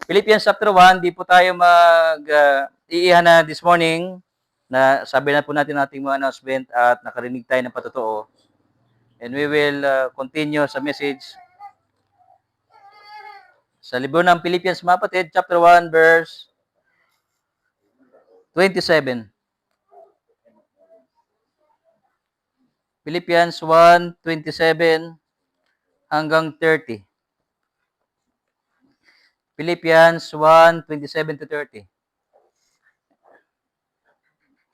Philippians chapter 1, di po tayo iihan na this morning na sabi na po natin ating mga announcement at nakarinig tayo ng patotoo. And we will continue sa message sa libro ng Philippians, mga kapatid, chapter 1, verse 27. Philippians 1:27 hanggang 30. Philippians 1:27 to 30.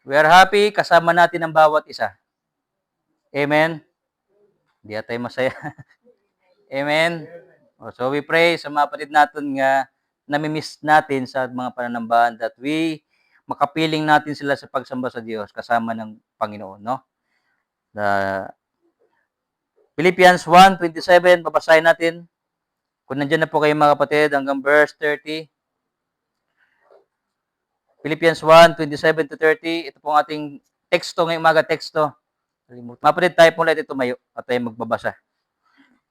We are happy, kasama natin ang bawat isa. Amen? Hindi tayo masaya. Amen? So we pray sa mga kapatid natin nga namimiss natin sa mga pananambahan that we makapiling natin sila sa pagsamba sa Diyos kasama ng Panginoon, no? Philippians 1:27, babasahin natin. Kung nandiyan na po kayo mga kapatid, hanggang verse 30. Philippians 1:27 to 30. Ito pong ating teksto ngayong umaga, teksto. Mga kapatid, tayo po ulit tumayo at tayo magbabasa.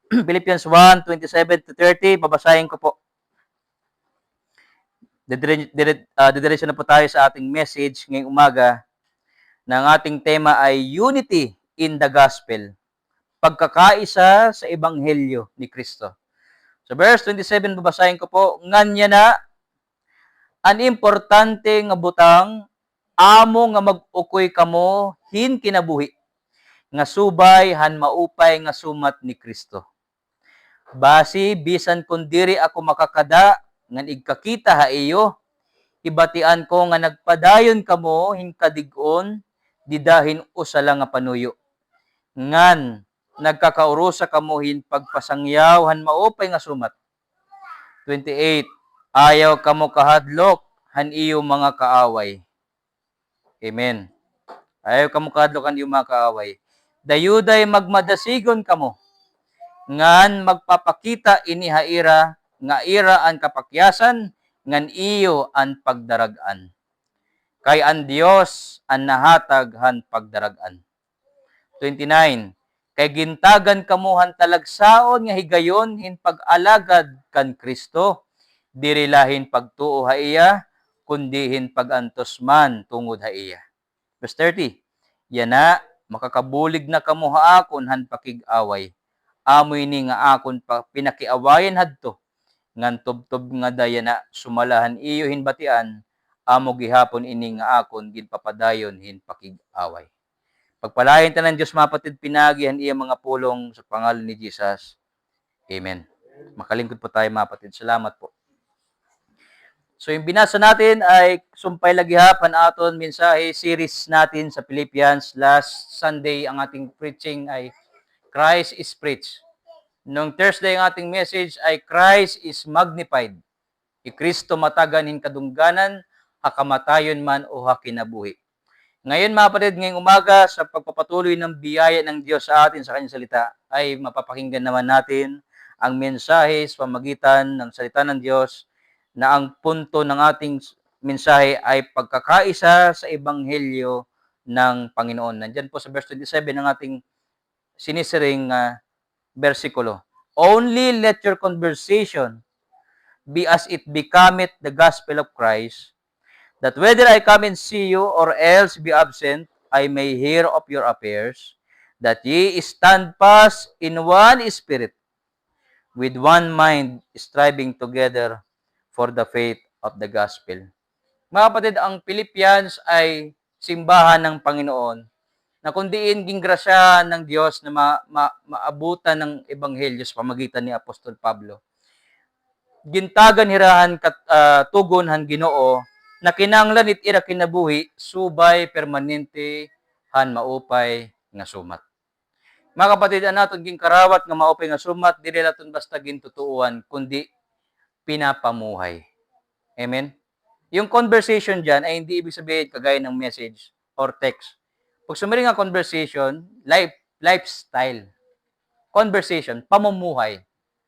Philippians 1:27 to 30, babasahin ko po. Didiretso na po tayo sa ating message ngayong umaga na ang ating tema ay Unity in the Gospel. Pagkakaisa sa Ebanghelyo ni Kristo. So verse 27, babasahin ko po. Nganya na, an importante nga butang, amo nga mag-ukoy kamo, hin kinabuhi, nga subay, han maupay, nga sumat ni Kristo. Basi, bisan kung diri ako makakada, ngan igkakita ha iyo, ibatian ko nga nagpadayon kamo, hin kadigon, didahin usala nga panuyo. Ngan, nagkakaurusa kamo hin pagpasangyaw, han maupay nga sumat. 28. Ayaw kamo kahadlok, han iyo mga kaaway. Amen. Ayaw kamo kahadlok, han iyo mga kaaway. Dayuday magmadasigon kamo, ngan magpapakita ini haira, nga ira an kapakyasan, ngan iyo an pagdaragan. Kay an Dios an nahatag han pagdaragan. 29. Kay gintagan kamo han talagsaon nga higayon hin pag-alagad kan Kristo, diri lahin pagtuo ha iya, kundi hin pagantos man tungod ha iya. Verse 30. Yana, makakabulig na kamo haakon han pakig-away. Amoy ni nga akon pa pinakiawayan hadto. Ngan tubtob nga dayana sumalahan iyo hin batian, amo gihapon ini nga akon ginpapadayon hin pakig-away. Pagpalain ta ng Diyos mga kapatid, pinagihan iya mga pulong sa pangalan ni Jesus. Amen. Makalingkod po tayo mga kapatid. Salamat po. So yung binasa natin ay sumpay lagihapan aton mensahe series natin sa Philippians. Last Sunday ang ating preaching ay Christ is preached. Nung Thursday ang ating message ay Christ is magnified. Kristo matagan hin kadungganan, hakamatayon man o hakinabuhi. Ngayon mga kapatid, ngayong umaga sa pagpapatuloy ng biyaya ng Diyos sa atin sa kanyang salita ay mapapakinggan naman natin ang mensahe sa pamagitan ng salita ng Diyos na ang punto ng ating mensahe ay pagkakaisa sa Ebanghelyo ng Panginoon. Nandyan po sa verse 27 ng ating sinisiring versikulo. Only let your conversation be as it becometh the gospel of Christ, that whether I come and see you or else be absent, I may hear of your affairs, that ye stand fast in one spirit, with one mind, striving together for the faith of the gospel. Mga kapatid, ang Philippians ay simbahan ng Panginoon na kundiin gingrasya ng Diyos na maabutan ng Ebanghelyo sa pamagitan ni Apostol Pablo. Gintagan hirahan tugon han Ginoo na kinanglan it ira kinabuhi subay permanente han maupay nga sumat. Mga kapatid, anaton ging karawat nga maupay nga sumat, dili naton basta gintutuuan kundi pinapamuhay. Amen? Yung conversation dyan ay hindi ibig sabihin kagaya ng message or text. Pag sumiri nga conversation, lifestyle. Conversation, pamumuhay.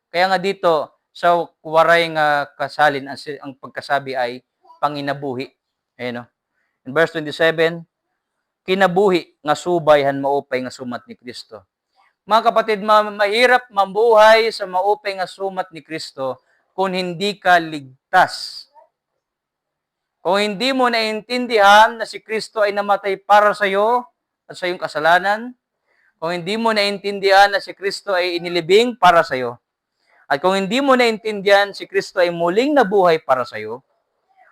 Kaya nga dito, sa waray nga kasalin, ang pagkasabi ay panginabuhi. Ayan, no? In verse 27, kinabuhi nga subay han maupay nga sumat ni Kristo. Mga kapatid, mahirap mabuhay sa maupay nga sumat ni Kristo kung hindi ka ligtas. Kung hindi mo naiintindihan na si Kristo ay namatay para sa iyo at sa iyong kasalanan, kung hindi mo naiintindihan na si Kristo ay inilibing para sa iyo, at kung hindi mo naiintindihan si Kristo ay muling nabuhay para sa iyo,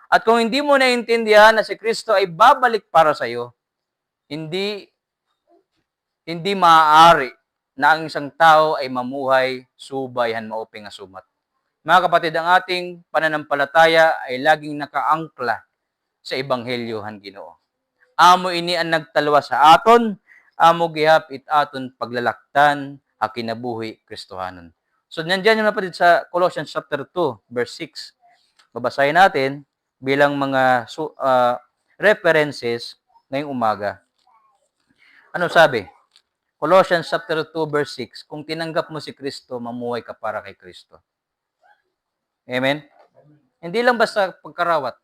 at kung hindi mo naiintindihan na si Kristo ay babalik para sa iyo, hindi maaari na ang isang tao ay mamuhay subayhan mauping asumat. Mga kapatid, ang ating pananampalataya ay laging nakaangkla sa Ebanghelyo han Ginoo. Amo ini ang nagtalwa sa aton, amo gihapit aton paglalaktan a kinabuhi Kristohanon. So nandiyan yung napatid sa Colossians chapter 2 verse 6. Babasahin natin bilang mga references ngayong umaga. Ano sabi? Colossians chapter 2 verse 6, kung tinanggap mo si Kristo, mamuhay ka para kay Kristo. Amen? Hindi lang basta pagkarawat.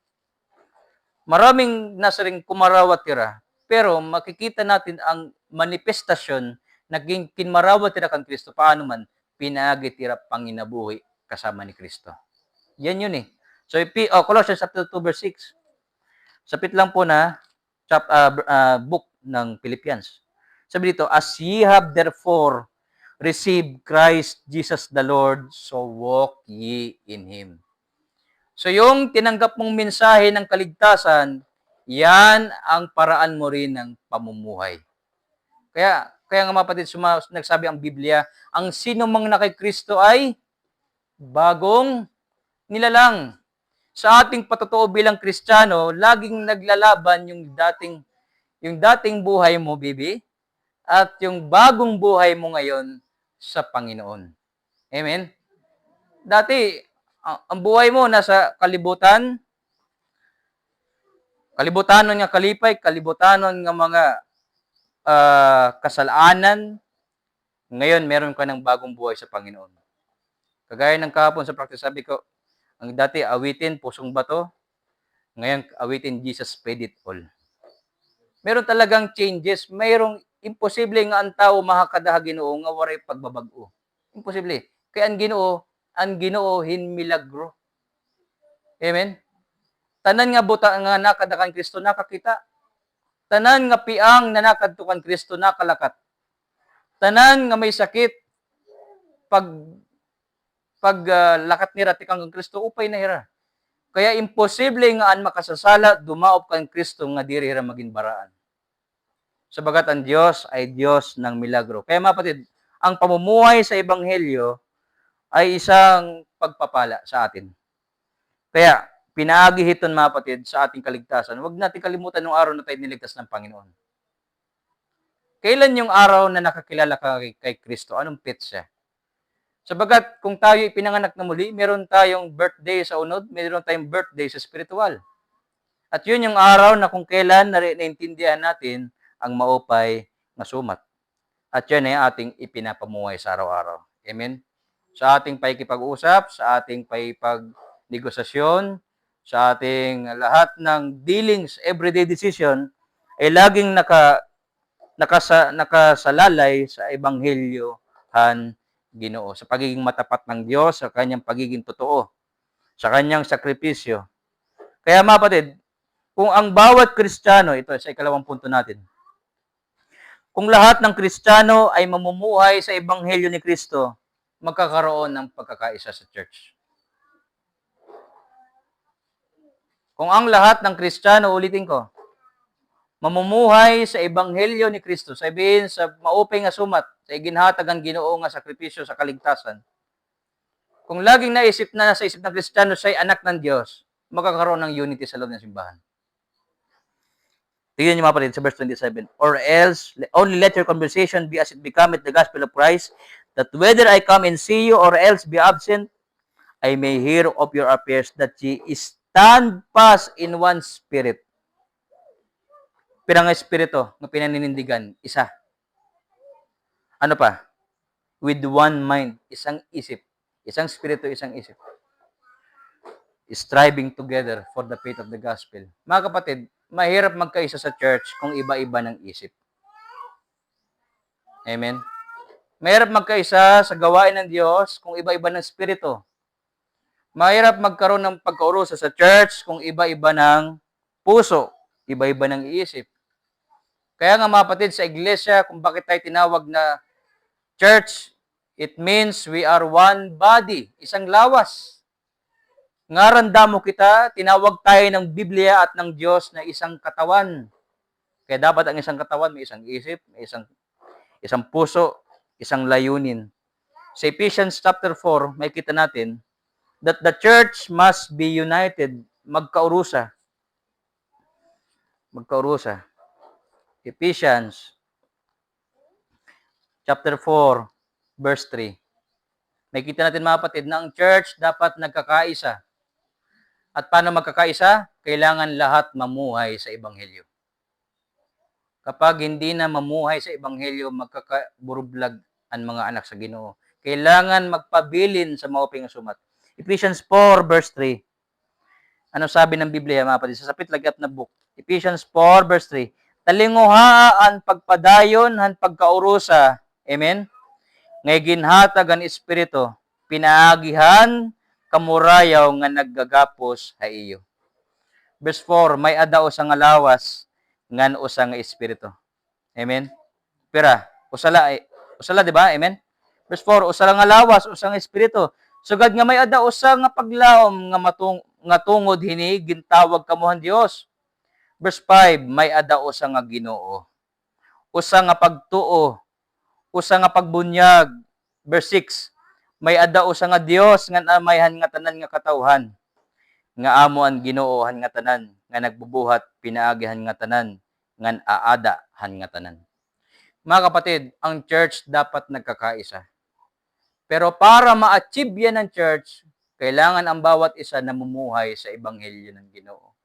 Maraming nasa ring kumarawat tira, pero makikita natin ang manifestasyon na kinmarawat tira kan Kristo. Paano man, pinagi tira panginabuhi kasama ni Kristo. Yan yun eh. So, Colossians chapter 2 verse 6. Sapit lang po na book ng Philippians. Sabi dito, as ye have therefore received Christ Jesus the Lord, so walk ye in Him. So yung tinanggap mong mensahe ng kaligtasan, yan ang paraan mo rin ng pamumuhay. Kaya nga mga kapatid, nagsabi ang Biblia, ang sino mang na kay Kristo ay bagong nilalang. Sa ating patutuo bilang Kristiyano, laging naglalaban yung dating buhay mo, bibi, at yung bagong buhay mo ngayon sa Panginoon. Amen? Dati, ang buhay mo nasa kalibutanon nga kalipay, kalibutanon nga mga kasalanan. Ngayon, meron ka ng bagong buhay sa Panginoon. Kagaya ng kahapon sa practice, sabi ko, ang dati awitin, pusong bato. Ngayon, awitin, Jesus paid it all. Meron talagang changes. Mayroong imposible nga ang tao makakadaha Ginoo nga waray pagbabag-o. Imposible. Kaya ang Ginoo hin milagro. Amen. Tanan nga buta nga nakadakan Kristo nakakita. Tanan nga piang nanakadto kan Kristo nakalakat. Tanan nga may sakit pag lakat ni rati kang Kristo upay na hira. Kaya imposible nga an makasasala dumaop kan Kristo nga diri hira maging baraan. Sabagat ang Diyos ay Diyos ng milagro. Kaya mga kapatid, ang pamumuhay sa Ebanghelyo ay isang pagpapala sa atin. Kaya, pinagihiton mga kapatid sa ating kaligtasan. Huwag natin kalimutan yung araw na tayo niligtas ng Panginoon. Kailan yung araw na nakakilala ka kay Kristo? Anong petsa? Sabagat kung tayo ipinanganak na muli, meron tayong birthday sa unod, meron tayong birthday sa spiritual. At yun yung araw na kung kailan naintindihan natin ang maupay na sumat. At yan ay ating ipinapamuhay sa araw-araw. Amen? Sa ating paikipag-usap, sa ating paikipag-negosasyon, sa ating lahat ng dealings, everyday decision, ay laging nakasalalay sa Ebanghelyo han Ginoo. Sa pagiging matapat ng Diyos, sa kanyang pagiging totoo, sa kanyang sakripisyo. Kaya mga kapatid, kung ang bawat Kristiyano, ito sa ikalawang punto natin, kung lahat ng Kristiyano ay mamumuhay sa Ebanghelyo ni Kristo, magkakaroon ng pagkakaisa sa church. Kung ang lahat ng Kristiyano, ulitin ko, mamumuhay sa Ebanghelyo ni Kristo, sabihin sa maupay nga sumat, sa iginhatag ang Ginoo nga sakripisyo sa kaligtasan, kung laging nasa isip ng Kristiyano siya'y anak ng Diyos, magkakaroon ng unity sa loob ng simbahan. Tingnan niyo mga kapatid sa verse 27. Or else, only let your conversation be as it becometh the gospel of Christ, that whether I come and see you or else be absent, I may hear of your affairs, that ye stand fast in one spirit. Pirang espiritu na pinaninindigan, isa. Ano pa? With one mind, isang isip. Isang spiritu, isang isip. Striving together for the faith of the gospel. Mga kapatid, mahirap magkaisa sa church kung iba-iba ng isip. Amen? Mahirap magkaisa sa gawain ng Diyos kung iba-iba ng spirito. Mahirap magkaroon ng pagkaurusa sa church kung iba-iba ng puso, iba-iba ng iisip. Kaya nga mga kapatid, sa iglesia, kung bakit tayo tinawag na church, it means we are one body, isang lawas. Ngaranda mo kita, tinawag tayo ng Biblia at ng Diyos na isang katawan. Kaya dapat ang isang katawan may isang isip, may isang puso, isang layunin. Sa Ephesians chapter 4, may kita natin that the church must be united, magkaurusa. Magkaurusa. Ephesians chapter 4, verse 3. May kita natin mga kapatid na ang church dapat nagkakaisa. At paano magkakaisa? Kailangan lahat mamuhay sa Ebanghelyo. Kapag hindi na mamuhay sa Ebanghelyo, magkakaburublag ang mga anak sa Ginoo. Kailangan magpabilin sa mauping sumat. Ephesians 4 verse 3. Ano sabi ng Biblia, mga kapatid? Sa sapit lagat na book. Ephesians 4 verse 3. Talinguhaan pagpadayon han pagkaurusa. Amen? Ngay ginhatag ang Espiritu, pinaagihan kamurayaw nga naggagapos ha iyo. Verse 4, may adao sa nga lawas, ngan usa nga Espiritu. Amen? Pira, usala, di ba? Amen? Verse 4, usala nga lawas, usa nga Espiritu. Sugad nga may adao sa nga paglaom nga tungod hini gintawag kamuhan Dios. Verse 5, may adao sa nga Ginoo. Usa nga pagtuo, usa nga pagbunyag. Verse 6, may adao sa nga Dios nga amayhan nga tanan nga katawhan. Nga amo ang Ginoohan nga tanan, nga nagbubuhat pinaagihan nga tanan, ngan aadahan nga tanan. Mga kapatid, ang church dapat nagkakaisa. Pero para ma-achieve yan ng church, kailangan ang bawat isa namumuhay sa Ebanghelyo ng Ginoo.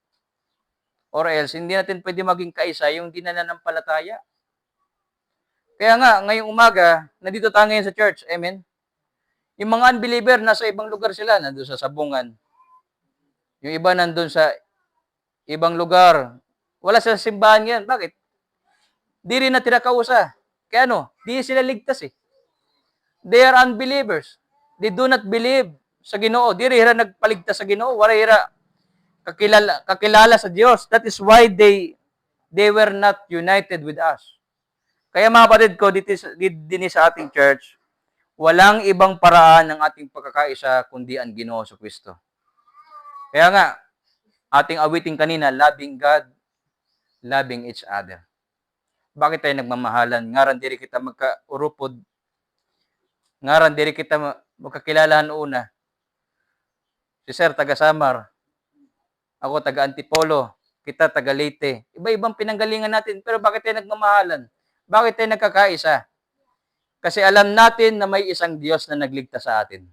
Or else, hindi natin pwede maging kaisa yung di nananampalataya. Kaya nga, ngayong umaga, nandito tayo ngayon sa church. Amen? Yung mga unbeliever, nasa ibang lugar sila. Nandun sa sabungan. Yung iba nandun sa ibang lugar. Wala sa simbahan ngayon. Bakit? Di rin na tinakausa. Kaya ano? Di sila ligtas eh. They are unbelievers. They do not believe sa Ginoo. Di rin nagpaligtas sa Ginoo. Wala rin kakilala sa Diyos. That is why they were not united with us. Kaya mga kapatid ko, din sa ating church, walang ibang paraan ng ating pagkakaisa kundi ang Ginoo sa Kristo. Kaya nga, ating awiting kanina, loving God, loving each other. Bakit tayo nagmamahalan? Ngaran diri kita magkaurupod. Ngaran diri kita magkakilalahan una. Si Sir taga Samar. Ako taga Antipolo. Kita taga Leyte. Iba-ibang pinanggalingan natin. Pero bakit tayo nagmamahalan? Bakit tayo nagkakaisa? Kasi alam natin na may isang Diyos na nagligtas sa atin.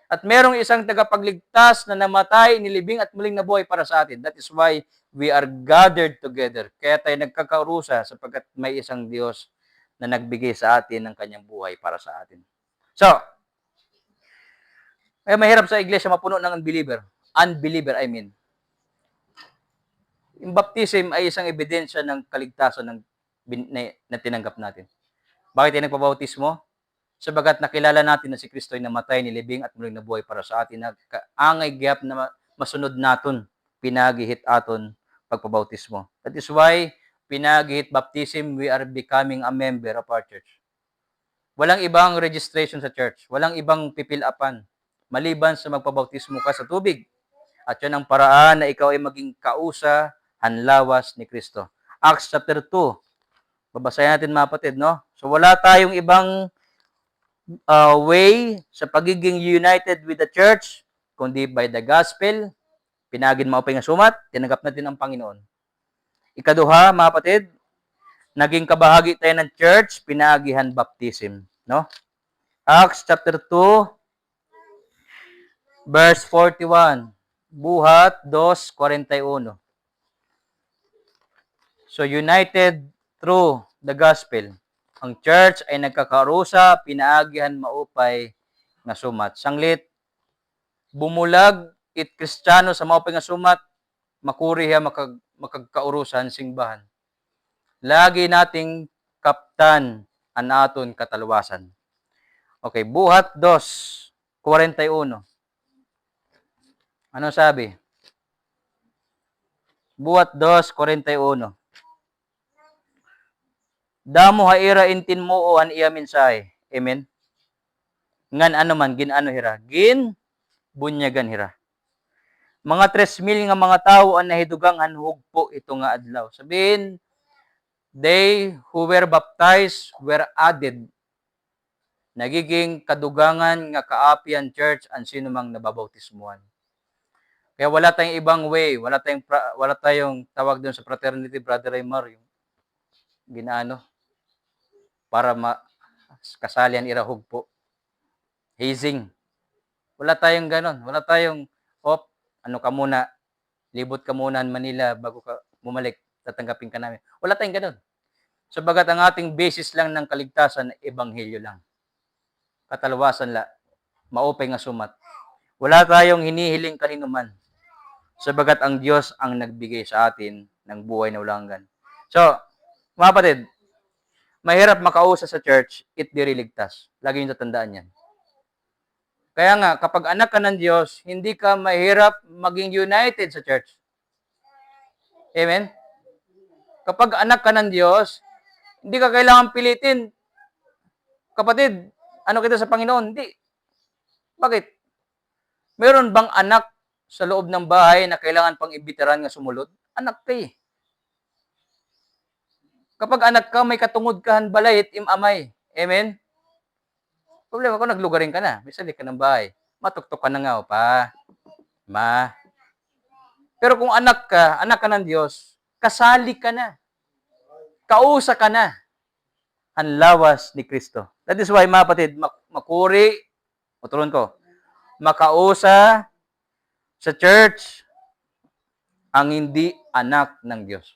At merong isang tagapagligtas na namatay, nilibing at muling nabuhay para sa atin. That is why we are gathered together. Kaya tayo nagkakarusa sapagkat may isang Diyos na nagbigay sa atin ng kanyang buhay para sa atin. So, ay mahirap sa iglesia mapuno ng unbeliever. Unbeliever, I mean. Yung baptism ay isang ebidensya ng kaligtasan na tinanggap natin. Bakit tayo nagpabautismo? Sabagat nakilala natin na si Kristo ay namatay, nilibing at muling nabuhay para sa atin. Angay gap na masunod naton, pinagihit aton pagpabautismo. That is why pinagihit baptism, we are becoming a member of our church. Walang ibang registration sa church. Walang ibang pipil-upan. Maliban sa magpabautismo ka sa tubig. At yan ang paraan na ikaw ay maging kausa, hanlawas ni Kristo. Acts chapter 2. Babasahin natin mga kapatid, no? So wala tayong ibang way sa pagiging united with the church, kundi by the gospel, pinagin maupay nga sumat, tinanggap natin ang Panginoon. Ikaduha, mga kapatid, naging kabahagi tayo ng church, pinagihan baptism. No? Acts chapter 2, verse 41. Buhat 2:41. So, united through the gospel. Ang church ay nagkakarusa, pinaagihan maupay nga sumat. Sanglit, bumulag it Kristiyano sa maupay nga sumat, makuriha makagkaurusan singbahan. Lagi nating kaptan ang aton katalwasan. Okay, buhat 2:41. Ano sabi? Buhat 2:41. Damo haira intin mo o an iya mensahe. Amen. Ngan ano man ginano hira. Gin bunyagan hira. Mga 3,000 nga mga tawo ang nahidugang hanhugpo ito nga adlaw. Sabihin, they who were baptized were added. Nagiging kadugangan nga kaapian church ang sinumang nababautismuhan. Kaya wala tayong ibang way, wala tayong tawag doon sa fraternity, Brother Raymar, yung ginaano para kasalian irahog po. Hazing. Wala tayong ganon. Wala tayong, ano ka muna, libot ka muna in Manila bago ka bumalik, tatanggapin ka namin. Wala tayong ganon. Sabagat ang ating basis lang ng kaligtasan, ebanghelyo lang. Katalwasan la, maupay nga sumat. Wala tayong hinihiling kanino man. Sabagat ang Diyos ang nagbigay sa atin ng buhay na walang hanggan. So, mga kapatid, mahirap makausa sa church, it diriligtas. Lagi yung tatandaan yan. Kaya nga, kapag anak ka ng Diyos, hindi ka mahirap maging united sa church. Amen? Kapag anak ka ng Diyos, hindi ka kailangan pilitin. Kapatid, ano kita sa Panginoon? Hindi. Bakit? Meron bang anak sa loob ng bahay na kailangan pang ibitaran nga sumulod? Anak ka eh. Kapag anak ka, may katungod kahan balay it imamay. Amen? Problema ko, naglugarin ka na. May salik ka ng bahay. Matuktok ka na nga o pa. Pero kung anak ka ng Diyos, kasali ka na. Kausa ka na. Ang lawas ni Kristo. That is why, mga kapatid, makuri, turon ko, makausa sa church ang hindi anak ng Diyos.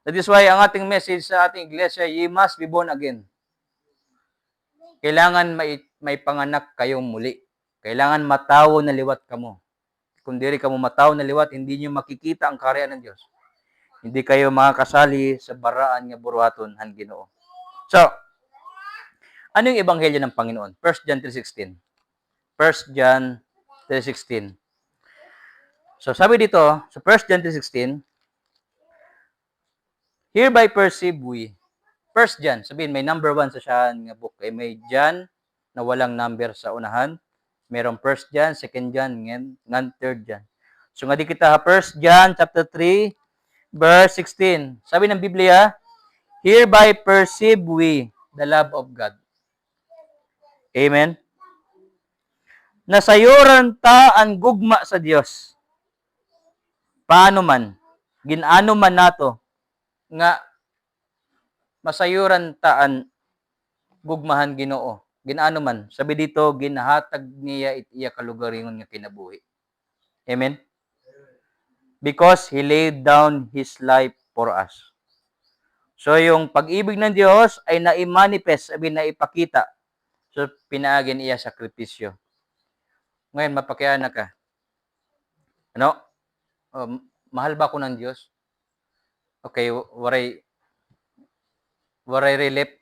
That is why, ang ating message sa ating iglesia, ye must be born again. Kailangan may panganak kayong muli. Kailangan matawo na liwat kamo. Kung diri kamo matawo na liwat, hindi niyo makikita ang kaharian ng Diyos. Hindi kayo makakasali sa baraan nga buruhaton han Ginoo. So, ano yung ebanghelyo ng Panginoon? 1 John 3:16. 1 John 3:16. So, sabi dito, sa 1 John 3:16, hereby perceive we. 1 John, sabihin, may number 1 sa siyan nga book. May John na walang number sa unahan. Merong 1 John, 2 John, ngan 3 John. So, nga di kita, 1 John chapter 3, verse 16. Sabi ng Biblia, hereby perceive we the love of God. Amen? Nasayuran ta ang gugma sa Dios. Paano man? Ginano man nato nga masayuran ta ang gugmahan Ginoo. Ginano man. Sabi dito, ginahatag niya iya kalugaringon nga kinabuhi. Amen? Because He laid down His life for us. So, yung pag-ibig ng Diyos ay na-manifest, sabi na ipakita. So, pinaagin iya sakripisyo. Ngayon, mapakiana ka. Ano? Mahal ba ako ng Diyos? Okay, waray relief.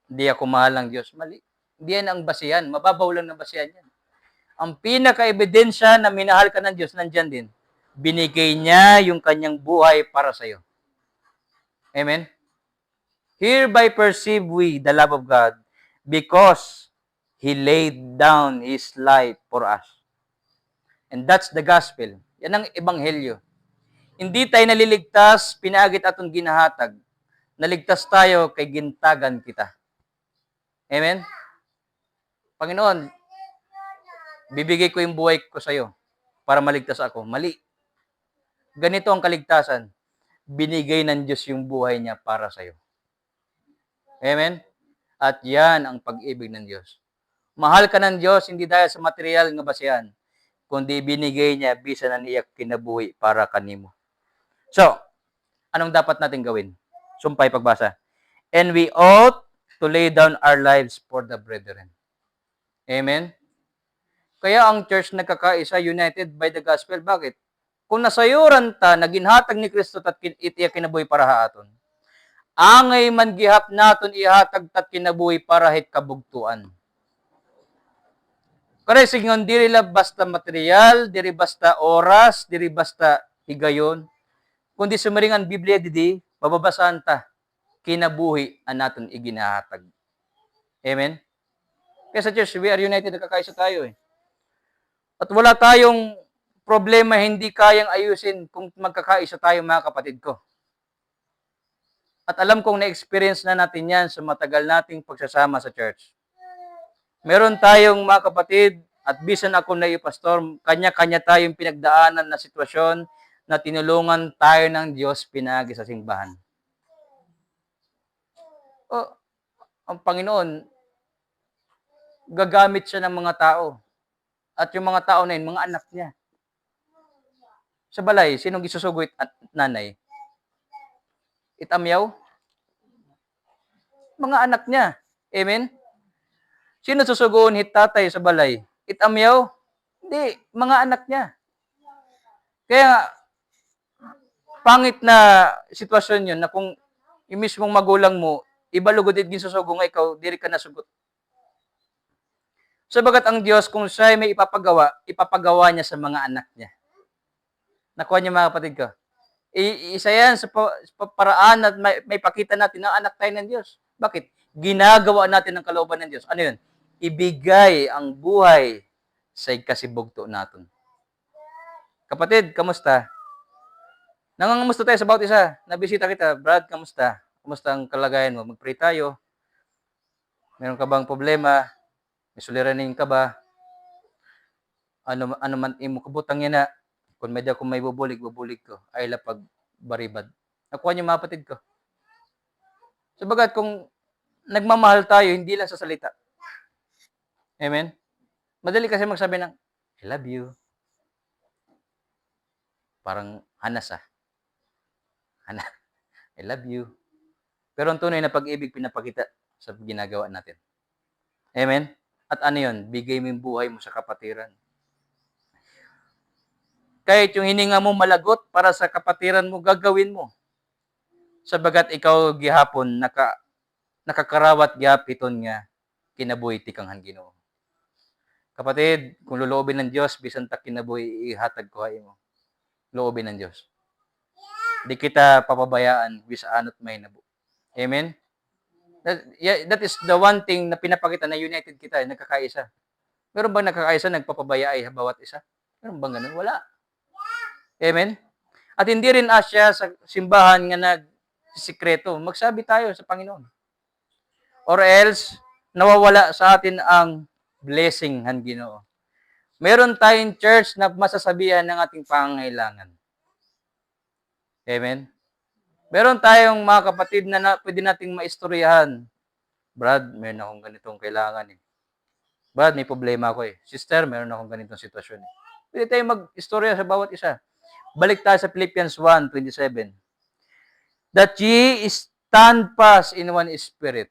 Hindi ako mahal ng Diyos. Mali. Hindi yan ang basihan. Mababaw lang ng basihan yan. Ang pinaka-ebidensya na minahal ka ng Diyos, nandyan din. Binigay niya yung kanyang buhay para sa'yo. Amen? Hereby perceive we the love of God because He laid down His life for us. And that's the gospel. Yan ang ebanghelyo. Hindi tayo naliligtas, pinaagit atong ginahatag. Naligtas tayo kay gintagan kita. Amen? Panginoon, bibigay ko yung buhay ko sa iyo para maligtas ako. Mali. Ganito ang kaligtasan. Binigay ng Diyos yung buhay niya para sa iyo. Amen? At yan ang pag-ibig ng Diyos. Mahal ka ng Diyos, hindi dahil sa material nga basihan, kundi binigay niya bisan na niya kinabuhi para kanimo. So, anong dapat natin gawin? Sumpay pagbasa. And we ought to lay down our lives for the brethren. Amen? Kaya ang church nagkakaisa, united by the gospel. Bakit? Kung nasayuran ta, naginhatag ni Kristo tat itiya kinabuhi para haaton. Angay man gihap naton ihatag tat kinabuhi para hit kabugtuan. Kaya sigon, diri la basta material, diri basta oras, diri basta higayon. Kundi sumaringan Biblia didi, mababasahan ta, kinabuhi ang naton iginahatag. Amen? Kaya sa church, we are united, nakakaisa tayo eh. At wala tayong problema hindi kayang ayusin kung magkakaisa tayo mga kapatid ko. At alam kong na-experience na natin yan sa matagal nating pagsasama sa church. Meron tayong mga kapatid, at bisan ako na pastor, kanya-kanya tayong pinagdaanan na sitwasyon na tinulungan tayo ng Diyos pinagi sa simbahan. O, ang Panginoon, gagamit siya ng mga tao. At yung mga tao na yun, mga anak niya. Sa balay, sinong isusugoy at nanay? Itamyaw? Mga anak niya. Amen? Sino susugoon hit tatay sa balay? Itamyaw? Hindi, mga anak niya. Kaya, pangit na sitwasyon yun na kung yung mismong magulang mo, ibalugod at ginsusugo nga ikaw, diri ka nasugot. Sabagat ang Diyos, kung siya may ipapagawa niya sa mga anak niya. Nakuha niyo mga kapatid ko? Isa yan sa paraan at may pakita natin na anak tayo ng Diyos. Bakit? Ginagawa natin ang kalooban ng Diyos. Ano yun? Ibigay ang buhay sa kasibugto natin. Kapatid, kamusta? Nangangamusta tayo sa bawat isa. Nabisita kita, Brad, kamusta? Kamusta ang kalagayan mo? Mag-pray tayo. Meron ka bang problema? May suliranin ka ba? Ano man imo kabutang yan na. Kung medyo kung may bubulig ko. Ay lapag baribad. Nakuha niyo mga kapatid ko. Sabagat kung nagmamahal tayo, hindi lang sa salita. Amen? Madali kasi magsabi ng, I love you. Parang hanas Hana. I love you. Pero ang tunay na pag-ibig pinapakita sa ginagawa natin. Amen? At ano yun? Bigay mo yung buhay mo sa kapatiran. Kahit yung hininga mo malagot para sa kapatiran mo, gagawin mo. Sabagat ikaw gihapon, nakakarawat gihapiton nga, kinabuhi ti kang Ginoo. Kapatid, kung luloobin ng Diyos, bisan ta kinabuhi, ihatag ko mo. Loobin ng Diyos. Di kita papabayaan, bisa anot may nabo. Amen? That is the one thing na pinapakita na united kita, nagkakaisa. Meron bang nagkakaisa, nagpapabayay bawat isa? Meron bang ganun? Wala. Amen? At hindi rin asya sa simbahan nga nagsikreto. Magsabi tayo sa Panginoon. Or else, nawawala sa atin ang blessing ng Ginoo. Meron tayong church na masasabihan ng ating pangangailangan. Amen? Meron tayong mga kapatid na pwede nating maistoryahan. Brad, meron akong ganitong kailangan eh. Brad, may problema ako eh. Sister, meron akong ganitong sitwasyon eh. Pwede tayong mag-istorya sa bawat isa. Balik tayo sa Philippians 1:27. That ye stand fast in one spirit.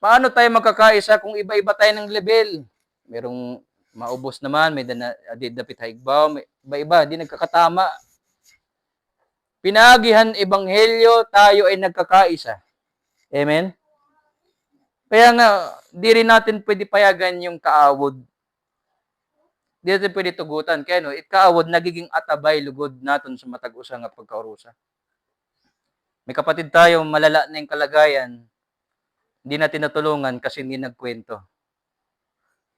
Paano tayo magkakaisa kung iba-iba tayo ng level? Merong maubos naman, may dapit haigbaw, may iba-iba, di nagkakatama. Pinagihan ebanghelyo, tayo ay nagkakaisa. Amen? Kaya nga, di rin natin pwede payagan yung kaawod. Di natin pwede tugutan. Kaya no, kaawod, nagiging atabay, lugod natin sa matag-usa nga pagkaurusa. May kapatid tayo, malala na yung kalagayan, hindi natin natulungan kasi hindi nagkwento.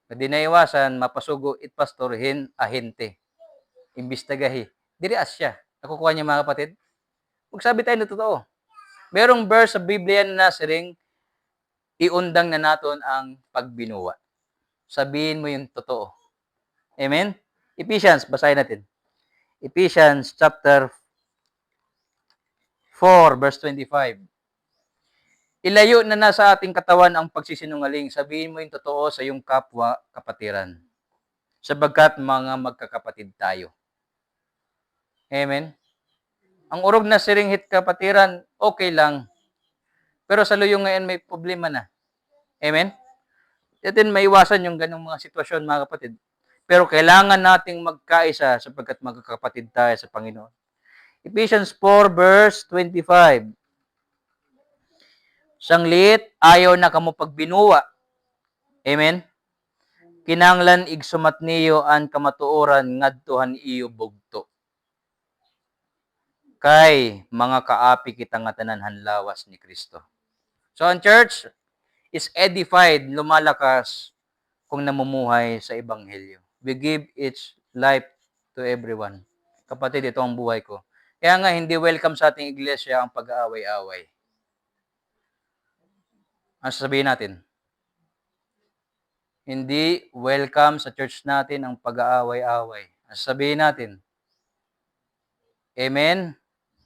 Hindi naiwasan, mapasugo pastorhin ahente. Imbistagahi. Diri asya. Nakukuha niya mga kapatid? Magsabi tayo na totoo. Merong verse sa Biblia na nasaring, iundang na naton ang pagbinuwa. Sabihin mo yung totoo. Amen? Ephesians, basahin natin. Ephesians chapter 4, verse 25. Ilayo na nasa ating katawan ang pagsisinungaling. Sabihin mo yung totoo sa iyong kapwa kapatiran. Sabagkat mga magkakapatid tayo. Amen? Ang urog na siringhit kapatiran, okay lang. Pero sa luyong ngayon may problema na. Amen? Yatin maiwasan yung ganong mga sitwasyon mga kapatid. Pero kailangan nating magkaisa sapagkat magkakapatid tayo sa Panginoon. Ephesians 4 verse 25. Sanglit, ayaw na kamo pagbinuwa. Amen? Kinanglan igsumat niyo ang kamatuoran ngadtuhan iyo bugto. Kay mga kaapi kita nga tanan lawas ni Kristo. So ang church is edified, lumalakas kung namumuhay sa ebanghelyo. We give its life to everyone. Kapatid, ito ang buhay ko. Kaya nga hindi welcome sa ating iglesia ang pag-aaway-away. Ano sasabihin natin? Hindi welcome sa church natin ang pag-aaway-away. Ano sasabihin natin? Amen?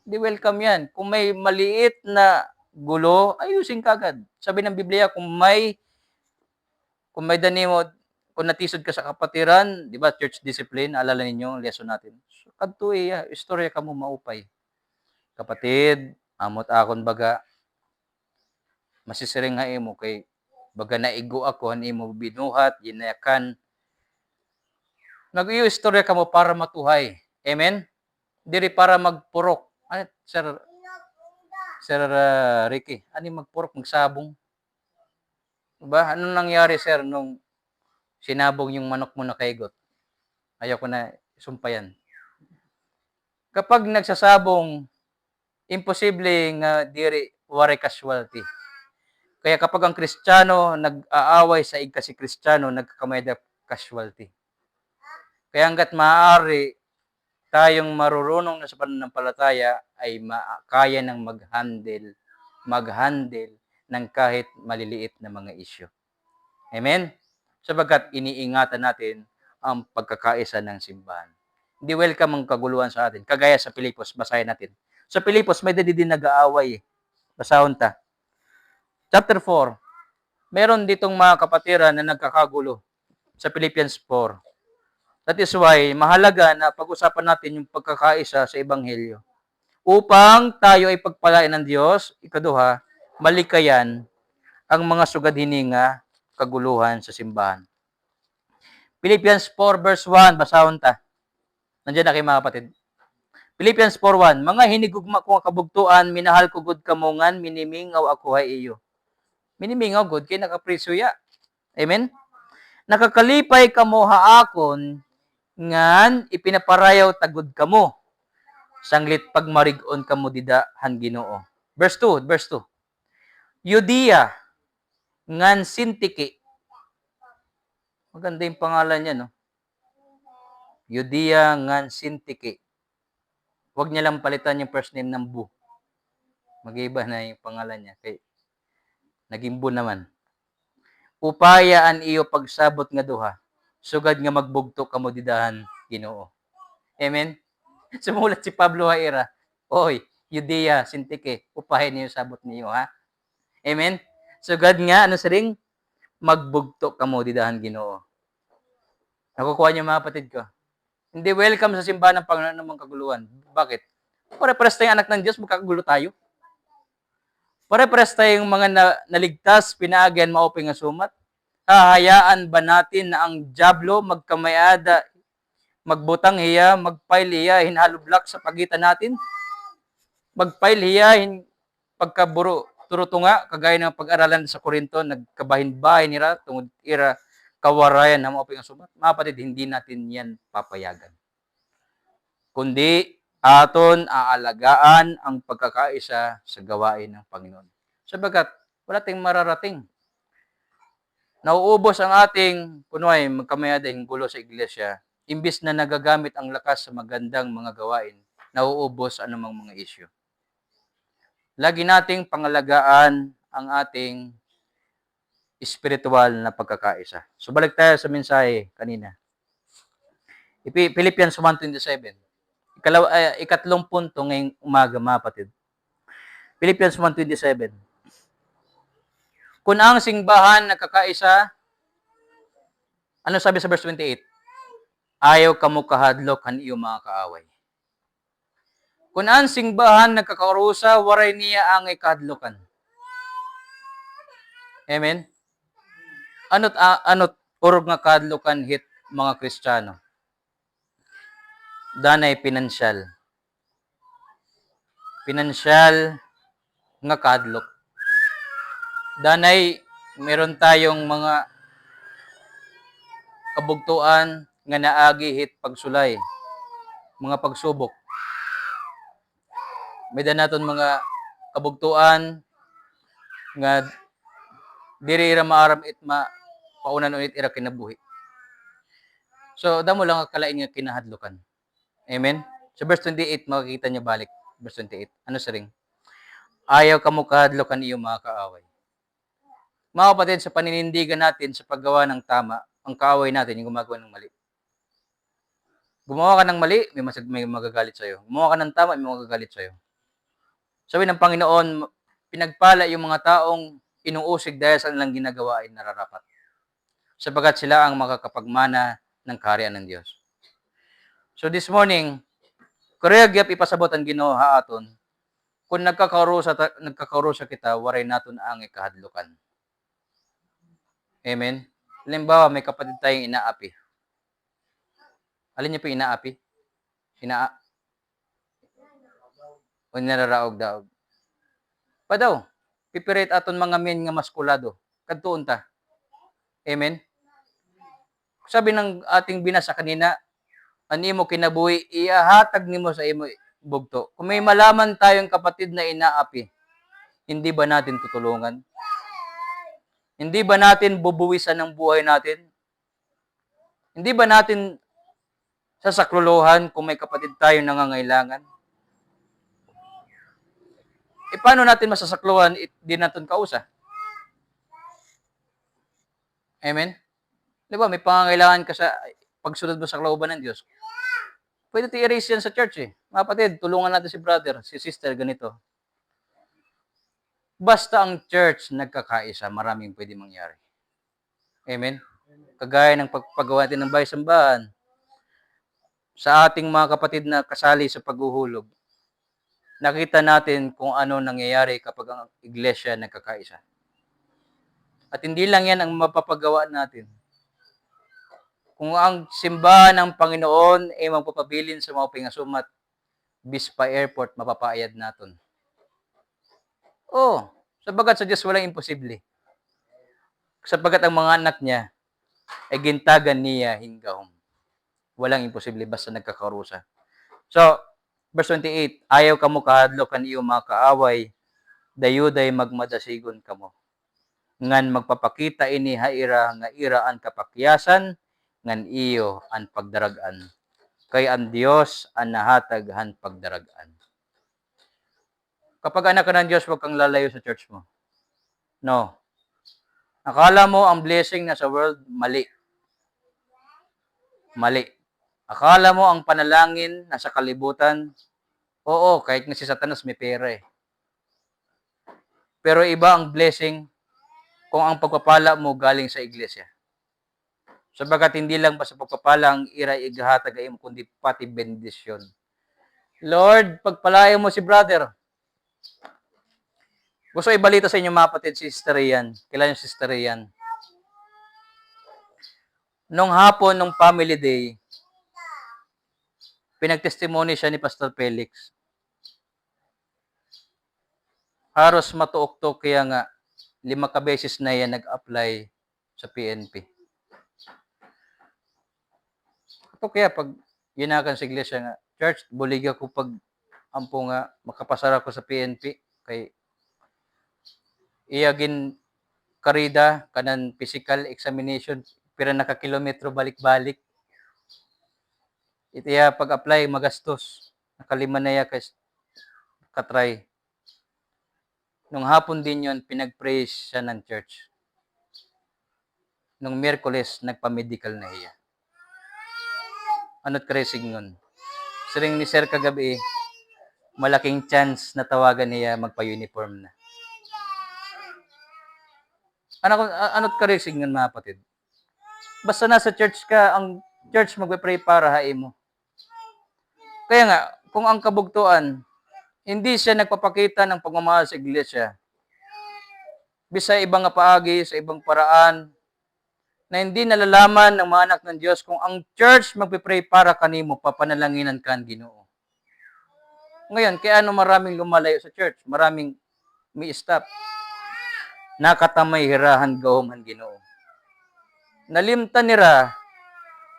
Hindi welcome yan. Kung may maliit na gulo, ayusin kagad. Sabi ng Biblia, kung may danimod, kung natisod ka sa kapatiran, di ba, church discipline, alala ninyo ang lesson natin. So, kadto istorya ka mo maupay. Kapatid, amot akon baga, masisiring nga imo kay baga naigo ako, han imo binuhat, ginayakan. Nag-iyo istorya ka mo para matuhay. Amen? Diri para magpurok. Ay, Sir Ricky, ano magpurok, magsabong? Diba? Anong nangyari, sir, nung sinabong yung manok mo na kaigot? Ayaw ko na sumpayan. Kapag nagsasabong, imposible nga diri wari casualty. Kaya kapag ang Kristiyano nag-aaway sa igkasi Kristiyano, nagkakamay casualty. Kaya hanggat maaari tayong marurunong na sa pananampalataya ay kaya ng mag-handle ng kahit maliliit na mga isyu. Amen? Sabagat iniingatan natin ang pagkakaisa ng simbahan. Hindi welcome ang kaguluhan sa atin. Kagaya sa Pilipos, basahin natin. Sa Pilipos, may din nag-aaway. Basahon ta. Chapter 4. Meron ditong mga kapatiran na nagkakagulo sa Philippians 4. That is why, mahalaga na pag-usapan natin yung pagkakaisa sa Ebanghelyo. Upang tayo ay pagpalain ng Diyos, ikaduha, malikayan ang mga sugadhininga kaguluhan sa simbahan. Philippians 4 verse 1, basahon ta. Nandiyan na kayo mga kapatid. Philippians 4:1, mga hinigugma ko kabugtuan, minahal ko gud kamongan, minimingaw ako hay iyo. Minimingaw gud kay nakaprisoya. Amen? Nakakalipay kamo haakon, ngan ipinaparayaw tagud kamo. Sanglit pagmarig-on kamo didahan Ginoo. Verse 2. Judea, ngan Sintiki. Maganda yung pangalan niya, no? Judea, ngan Sintiki. Huwag niya lang palitan yung first name ng Bu. Mag-iba na yung pangalan niya. Kay naging Bu naman. Upayaan iyo pagsabot nga duha. Sugad nga magbugto kamo didahan Ginoo. Amen? Sumulat si Pablo Haira. Oy, Judea, Sintike, upahin niyo sabot niyo, ha? Amen? Sugad nga, siring? Magbugto kamo didahan Ginoo. Nakukuha niyo mga kapatid ko. Hindi welcome sa simbahan ng Panginoon ng mga kaguluhan. Bakit? Pare-pares tayong anak ng Diyos, magkakagulo tayo. Pare-pares tayong mga naligtas, pinaagyan, mauping nga sumat. Hahayaan ba natin na ang diablo magkamayada, magbutang hiya, magpail hiya, hinhalublak sa pagitan natin? Magpail hiya, pagkaburo, turutunga, kagaya ng pag-aralan sa Korinto, nagkabahin-bahin nila, tungod ira, kawarayan na mauping sumat. Mga kapatid, hindi natin yan papayagan. Kundi aton aalagaan ang pagkakaisa sa gawain ng Panginoon. Sabagat wala tayong mararating. Nauubos ang ating kunway magkamayading gulo sa iglesia, imbis na nagagamit ang lakas sa magandang mga gawain, nauubos anumang mga isyu. Lagi nating pangalagaan ang ating espiritual na pagkakaisa. So balik tayo sa mensahe kanina. Philippians 1:27. Ikatlong punto ngayong umaga, mga kapatid. Philippians 1:27. Kung ang simbahan nagkakaisa, ano sabi sa verse 28? Ayaw kamo kahadlok han iyo mga kaaway. Kung ang simbahan nagkakarusa, waray niya ang ikahadlokan. Amen? Anot urog nga kahadlokan hit mga Kristiyano? Danay pinansyal. Pinansyal nga kahadlok. Danay meron tayong mga kabugtuan nga naagi hit pagsulay, mga pagsubok. May naton mga kabugtuan nga diri ra maaram itma paunan unit ira kinabuhi. So damo lang kalain nga kinahadlukan. Amen. So verse 28 makikita niyo balik. Verse 28. Ano sa ring? Ayaw kamo kahadlukan iyong mga kaaway. Mga kapatid, sa paninindigan natin sa paggawa ng tama, ang kaaway natin yung gumagawa ng mali. Gumawa ka ng mali, may magagalit sa'yo. Gumawa ka ng tama, may magagalit sa'yo. Sabi ng Panginoon, pinagpala yung mga taong inuusig dahil sa nilang ginagawa ay nararapat. Sabagat sila ang makakapagmana ng kaharian ng Diyos. So this morning, kureagyap ipasabot ang Ginoo haaton, kung nagkakarusa kita, waray naton ang ikahadlukan. Amen? Halimbawa, may kapatid tayong inaapi. Alin niyo po inaapi? O nararaog-daog. Pa daw, pipirit aton mga men nga maskulado. Kadtuon ta. Amen? Sabi ng ating binasa kanina, animo kinabuhi, iahatag nimo sa imo bugto. Kung may malaman tayong kapatid na inaapi, hindi ba natin tutulungan? Hindi ba natin bubuwisan ng buhay natin? Hindi ba natin sasakluluhan kung may kapatid tayong nangangailangan? E paano natin masasakluhan? Di natin kausa. Amen? Di ba, may pangangailangan ka sa pagsunod mo sa kalooban ng Diyos. Pwede i-erase yan sa church eh. Mga kapatid, tulungan natin si brother, si sister, ganito. Basta ang church nagkakaisa, maraming pwede mangyari. Amen? Kagaya ng pagpagawa natin ng bahay-sambahan, sa ating mga kapatid na kasali sa paghuhulog, nakita natin kung ano nangyayari kapag ang iglesia nagkakaisa. At hindi lang yan ang mapapagawa natin. Kung ang simbahan ng Panginoon ay magpapabilin sa mga pingasumat, Bispa Airport, mapapayad natin. Oh, sabagat sa Diyos walang imposible. Sabagat ang mga anak niya ay gintagan niya hinggahom. Walang imposible basta nagkakarusa. So, verse 28, ayaw kamo kahadlokan iyong mga kaaway, dayuday magmadasigon kamo. Ngan magpapakita ini haira nga iraan kapakyasan, ngan iyo an pagdaragan. Kay ang Dios ang nahatag han pagdaragan. Kapag anak ka ng Diyos, huwag kang lalayo sa church mo. No. Akala mo ang blessing na sa world, mali. Mali. Akala mo ang panalangin nasa kalibutan, oo, kahit nga si Satanas may pera eh. Pero iba ang blessing kung ang pagpapala mo galing sa iglesia. Sabagat hindi lang ba sa pagpapala ang igahatag ay mo, kundi pati bendisyon. Lord, pagpalayo mo si brother. Gusto ibalita sa inyo mga kapatid, si Sister Rian. Kailan yung Sister Rian? Nung hapon, nung family day, pinagtestimony siya ni Pastor Felix. Haros matuok-tok kaya nga 5 beses na yan nag-apply sa PNP. Ito kaya pag ginakan sa iglesia nga, church, bulig ako pag ampo nga makapasara ko sa PNP kay iyagin karida kanan physical examination pira naka-kilometro balik-balik. Itiya pag-apply magastos. Nakalima na ya kay katry. Nung hapon din yon pinag-praise siya ng church. Nung Miyerkules nagpa-medical na iya. Ano't kresing nun? Siring ni Sir kagabi, malaking chance na tawagan niya magpa-uniform na. Ano't kresing nun mga kapatid? Basta nasa church ka, ang church magpe-pray para hain mo. Kaya nga, kung ang kabugtuan, hindi siya nagpapakita ng pagmamahal sa iglesia, bisa ibang paagi, sa ibang paraan, na hindi nalalaman ng mga anak ng Diyos kung ang church magpe-pray para kanimo, papanalanginan ka ang Ginoo. Ngayon, kaya ano maraming lumalayo sa church, maraming may stop. Nakatamay hirahan gawom ang Ginoo. Nalimtan nira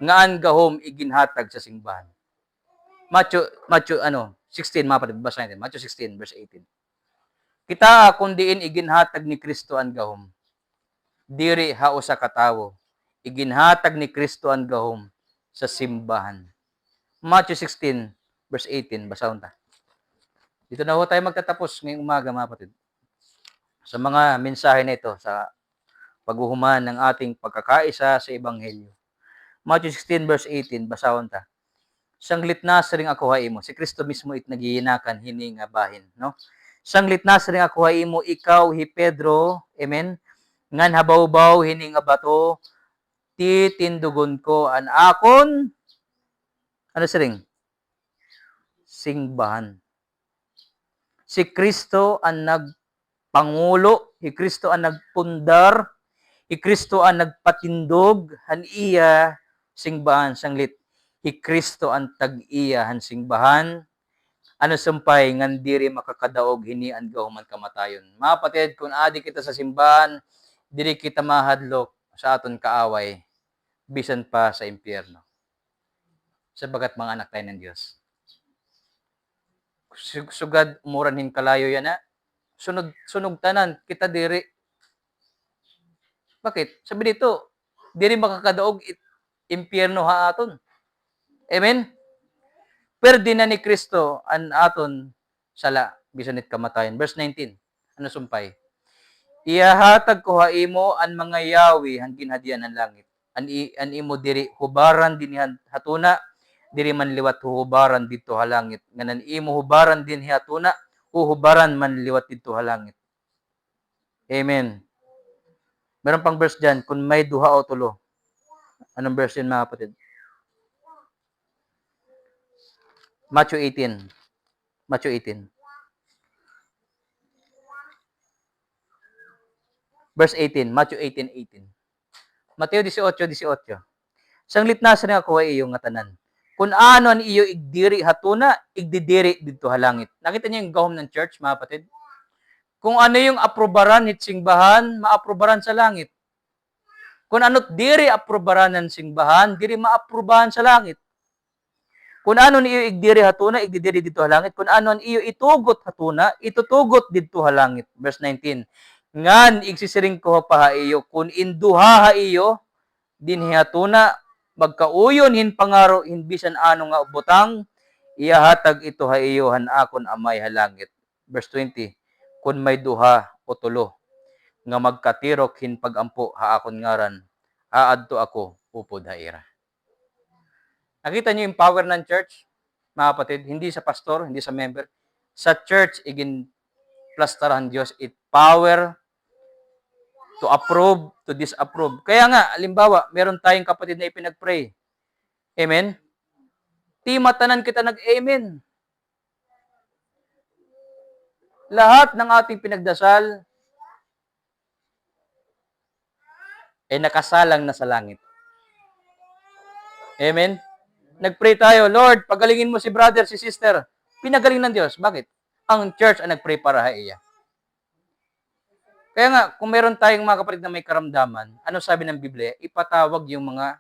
ngaan gahom iginhatag sa simbahan. Matthew 16, mga kapatid, basa natin. Matthew 16, verse 18. Kita kung diin iginhatag ni Kristo ang gahom, diri hao sa katawo, iginhatag ni Kristo ang gahom sa simbahan. Matthew 16, verse 18, basahon ta. Dito na ho tayo magtatapos ngayong umaga, mga kapatid. Sa mga mensahe na ito, sa paghuhuman ng ating pagkakaisa sa Ebanghelyo. Matthew 16, verse 18, basahon ta. Sanglit na sa ring ako haimo. Si Kristo mismo it nagihinakan hini nga bahin, no? Sanglit na sa ring ako haimo, ikaw hi Pedro, amen? Ngan habaw-baw hini nga bato, titindugon ko an akon, ano sa ring? Singbahan. Si Kristo ang nagpangulo, si Kristo ang nagpundar, si Kristo ang nagpatindog, han iya singbahan sanglit. Si Kristo ang tag-iya han singbahan, ano sumpay ngan diri makakadaog hini ang gahuman kamatayon. Mga kapatid, kung adi kita sa simbahan, diri kita mahadlok sa aton kaaway, bisan pa sa impyerno. Sabagat mga anak tayo ng Diyos. Sugad umuranhin kalayo yan na. Sunog tanan, kita diri. Bakit? Sabi dito, diri makakadaog impyerno ha aton. Amen? Perdi na ni Kristo an aton sala, bisanit kamatayan. Verse 19, ano sumpay? Iyahatag ko haimo an mga yawi han ginhadian ng langit. An imo diri hubaran din hatuna, diri man liwat hubaran dito halangit. Nganan imo hubaran din hatuna, hubaran man liwat dito halangit. Amen. Meron pang verse dyan, kung may duha o tulo. Anong verse yun, mga kapatid? Matthew 18. Matthew 18. Verse 18. Matthew 18, 18. Mateo 18, 18. Sanglit na sa nga kuha iyo nga tanan. Kung ano ang iyo igdiri hatuna, igdidiri dito halangit. Nakita niyo yung gahom ng church, mga kapatid? Kung ano yung aprobaran hit singbahan, maaprobaran sa langit. Kung ano't diri aprobaran ng singbahan, diri maaprobahan sa langit. Kung ano niyo igdiri hatuna, igdidiri dito halangit. Kung ano niyo itugot hatuna, itutugot dito halangit. Verse 19. Ngan igsisiring ko pa ha iyo, kung induha ha iyo, din hatuna, magkauyon hin pangaro, hin bisan ano nga butang, iyahatag ito ha iyo, han akon amay halangit. Verse 20. Kung may duha o tulo, nga magkatirok hin pagampo ha akon ngaran, aadto ako, upod ha ira. Nakita niyo yung power ng church, mga kapatid? Hindi sa pastor, hindi sa member. Sa church, igin plastarahan Diyos, it power to approve, to disapprove. Kaya nga, alimbawa, meron tayong kapatid na ipinag-pray. Amen? Ti matanan kita nag-amen. Lahat ng ating pinagdasal ay nakasalang na sa langit. Amen? Nag-pray tayo, Lord, pagalingin mo si brother, si sister. Pinagaling ng Diyos. Bakit? Ang church ang nag-pray para sa iya. Kaya nga, kung meron tayong mga kapatid na may karamdaman, ano sabi ng Biblia? Ipatawag yung mga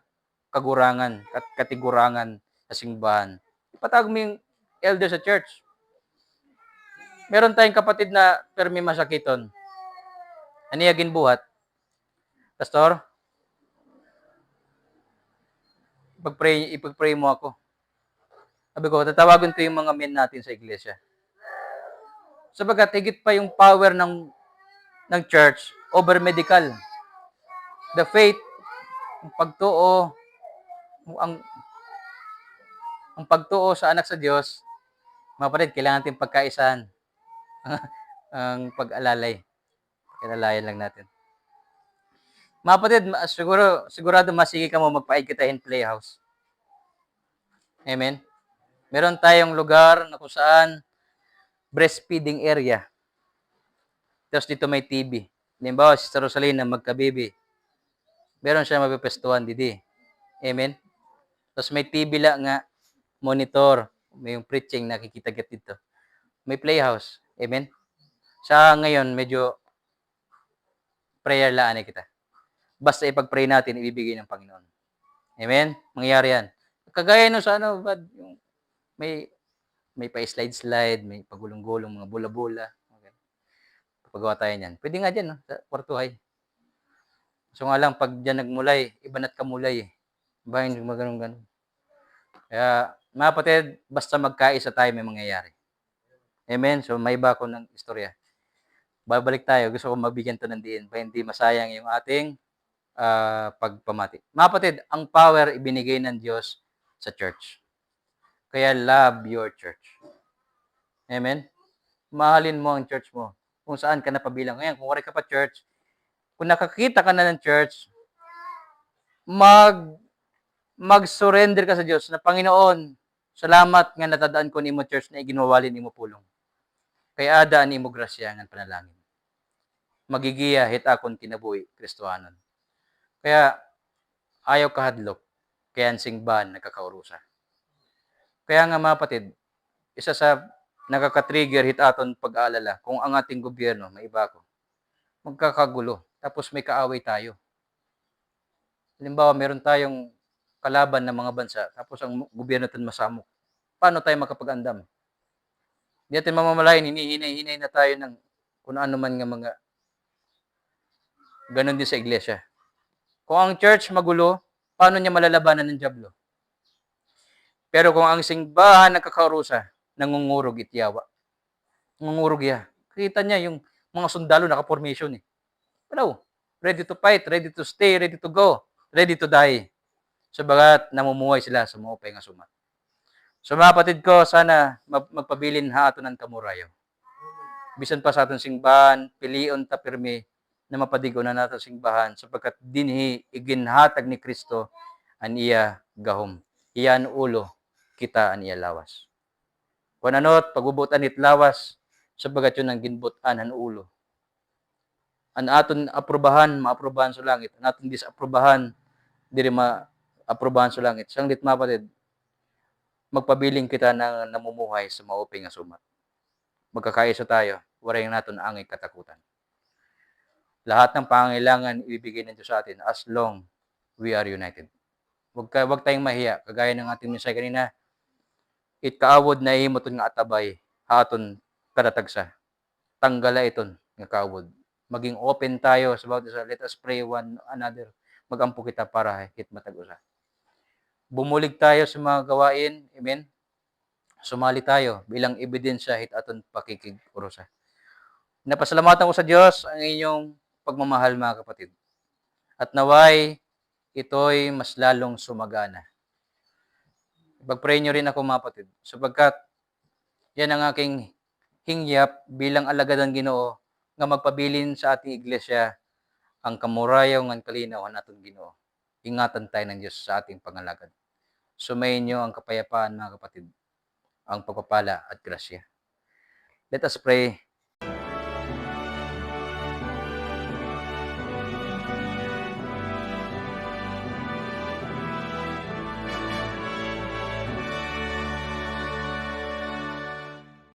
kagurangan, katigurangan sa simbahan. Ipatawag mo yung elder sa church. Meron tayong kapatid na pero may masakiton. Ano yagin buhat? Pastor? Ipag-pray mo ako. Sabi ko, tatawagan ko yung mga men natin sa iglesia. Sabagat, higit pa yung power ng church over medical. The faith, ang pagtuo, ang pagtuo sa anak sa Diyos, mga kapatid, kailangan natin pagkaisahan. Ang pag-alalay. Kilalayan lang natin. Mga kapatid, sigurado masige ka mo magpaig kita in playhouse. Amen? Meron tayong lugar na kung saan breastfeeding area. Tapos dito may TV. Halimbawa, si Rosalina magkabibi. Meron siya mapipestuhan didi. Amen? Tapos may TV lang nga, monitor, may yung preaching nakikita dito. May playhouse. Amen? Sa ngayon, medyo prayer laan kita. Basta ipag-pray natin, ibibigay ng Panginoon. Amen? Mangyayari yan. Kagaya no sa ano, bad, yung may pa-slide-slide, may pagulong-gulong, mga bola-bola. Okay. Papagawa tayo niyan. Pwede nga dyan, no? Sa kwartuhay. So nga lang, pag dyan nagmulay, iba na't kamulay eh. Ba, hindi maganon-ganon. Kaya, mga kapatid, basta magkaisa tayo, may mangyayari. Amen? So, may iba ko ng istorya. Babalik tayo. Gusto ko mabigyan to ng diin para hindi masayang yung ating pagpamati. Mga kapatid, ang power ibinigay ng Diyos sa church. Kaya love your church. Amen? Mahalin mo ang church mo. Kung saan ka napabilang. Ngayon, kung wari ka pa church, kung nakakita ka na ng church, mag-surrender ka sa Diyos na Panginoon, salamat nga natadaan ko ni mo church na iginawalin ni mo pulong. Kaya adaan ni mo grasya ng panalangin. Magigiya hit akon kinabuhi, Kristohanon. Kaya ayaw kahadlok, kaya ang singban nagkakaurusa. Kaya nga mga kapatid, isa sa nakaka-trigger hit aton pag-aalala kung ang ating gobyerno, may iba ko, magkakagulo, tapos may kaaway tayo. Halimbawa, meron tayong kalaban ng mga bansa, tapos ang gobyerno natin masamok. Paano tayo makapag-andam? Hindi natin mamamalayan, hinihinay na tayo ng kung ano man nga mga ganon din sa iglesia. Kung ang church magulo, paano niya malalabanan ng dyablo? Pero kung ang simbahan nagkakarusa, nangungurog ityawa. Nangungurog ya. Kita niya yung mga sundalo naka-formation eh. Hello, ready to fight, ready to stay, ready to go, ready to die. Sabagat namumuhay sila sa mga upay nga sumat. So mga kapatid ko, sana magpabilin ha ato ng kamurayo. Bisan pa sa atong simbahan, pilion ta pirmi na mapadigo na nato simbahan sapagkat dinhi iginhatag ni Kristo an iya gahom. Iyan ulo, kita an iya lawas. Kung anot, pagbubutan it lawas, sabagat yun ang ginbutan an ulo. An aton aprobahan, maaprobahan sa langit. An aton disaprobahan, diri maaprobahan sa langit. Sang lit mapatid, magpabiling kita na namumuhay sa maupay nga sumat. Magkakaisa tayo, waray naton angay katakutan. Lahat ng pangangailangan ibibigay ng Diyos sa atin as long we are united. Wag tayong mahiya, kagaya ng ating mensahe kanina, kaawod na ihimoton nga atabay, haton kadatagsa. Tanggala iton nga kaawod. Maging open tayo sa bawat isa. Let us pray one another. Magampo kita para hit matag-usa. Bumulig tayo sa mga gawain. Amen? Sumali tayo bilang ebidensya hit aton pakikig-urusa. Napasalamatan ko sa Diyos ang inyong pagmamahal mga kapatid. At naway, ito'y mas lalong sumagana. Pag-pray nyo rin ako mga kapatid, sapagkat yan ang aking hingyap bilang alagad ng Ginoo nga magpabilin sa ating iglesia ang kamurayaw ng kalinaw naton Ginoo. Ingatan tayo ng Diyos sa ating pangalagad. Sumayin nyo ang kapayapaan mga kapatid, ang pagpapala at grasya. Let us pray.